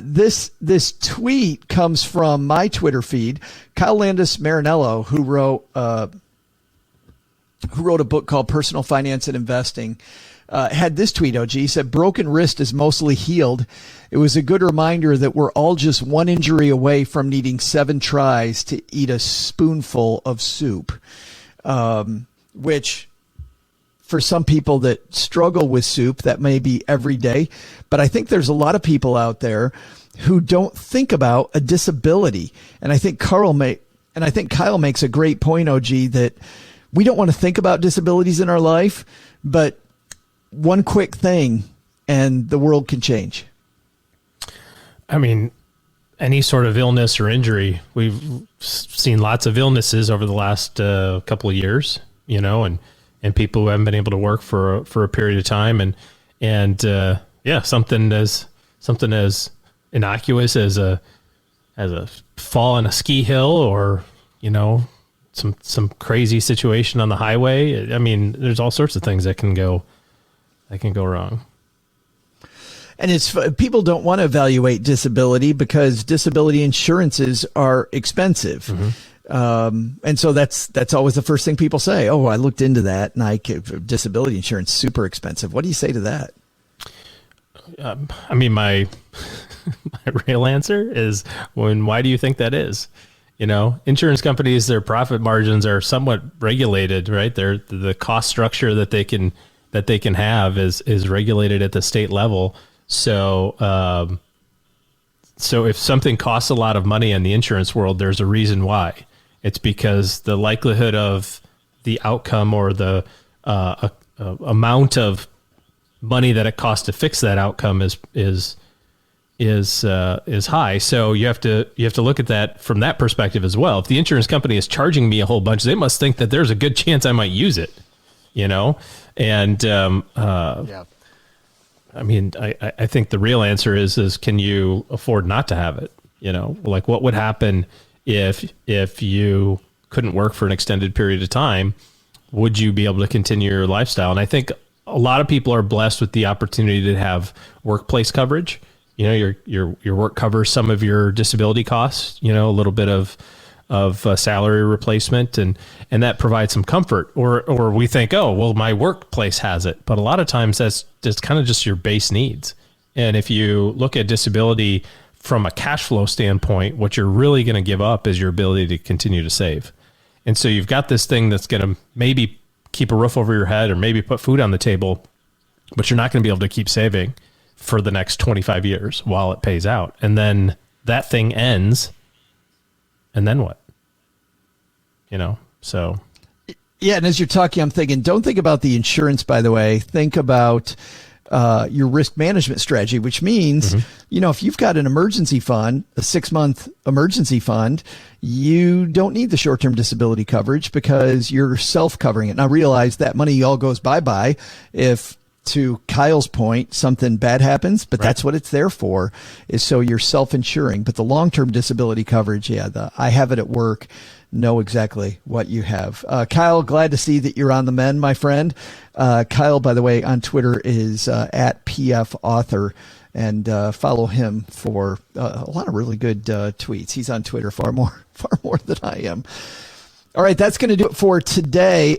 This tweet comes from my Twitter feed. Kyle Landis Marinello, who wrote a book called Personal Finance and Investing, had this tweet, OG. He said, broken wrist is mostly healed. It was a good reminder that we're all just one injury away from needing 7 tries to eat a spoonful of soup, which for some people that struggle with soup, that may be every day. But I think there's a lot of people out there who don't think about a disability. And I think Kyle makes a great point, OG, that we don't want to think about disabilities in our life, but one quick thing and the world can change. I mean, any sort of illness or injury, we've seen lots of illnesses over the last couple of years, and people who haven't been able to work for a period of time. And something as innocuous as a fall on a ski hill or, some crazy situation on the highway. I mean, there's all sorts of things that can go wrong. And people don't want to evaluate disability because disability insurances are expensive. Mm-hmm. And so that's always the first thing people say. Oh, I looked into that and disability insurance, super expensive. What do you say to that? I mean, my real answer is why do you think that is? Insurance companies, their profit margins are somewhat regulated, right? The cost structure that they can have is regulated at the state level. So if something costs a lot of money in the insurance world, there's a reason why. It's because the likelihood of the outcome or the amount of money that it costs to fix that outcome is high. So you have to look at that from that perspective as well. If the insurance company is charging me a whole bunch, they must think that there's a good chance I might use it, And yeah. I mean, I think the real answer is can you afford not to have it? Like what would happen if you couldn't work for an extended period of time? Would you be able to continue your lifestyle? And I think a lot of people are blessed with the opportunity to have workplace coverage. Your work covers some of your disability costs, a little bit of salary replacement, and that provides some comfort. Or we think, oh, well, my workplace has it. But a lot of times that's kind of just your base needs. And if you look at disability from a cash flow standpoint, what you're really going to give up is your ability to continue to save. And so you've got this thing that's going to maybe keep a roof over your head or maybe put food on the table, but you're not going to be able to keep saving for the next 25 years while it pays out. And then that thing ends. And then what? So. Yeah. And as you're talking, I'm thinking, don't think about the insurance, by the way. Think about your risk management strategy, which means, if you've got an emergency fund, a 6-month emergency fund, you don't need the short-term disability coverage because you're self-covering it. Now realize that money all goes bye-bye if, to Kyle's point, something bad happens, but that's what it's there for, is so you're self-insuring. But the long-term disability coverage, I have it at work, know exactly what you have. Kyle, glad to see that you're on the mend, my friend. Kyle, by the way, on Twitter is at PF Author, and follow him for a lot of really good tweets. He's on Twitter far more than I am. All right, that's going to do it for today.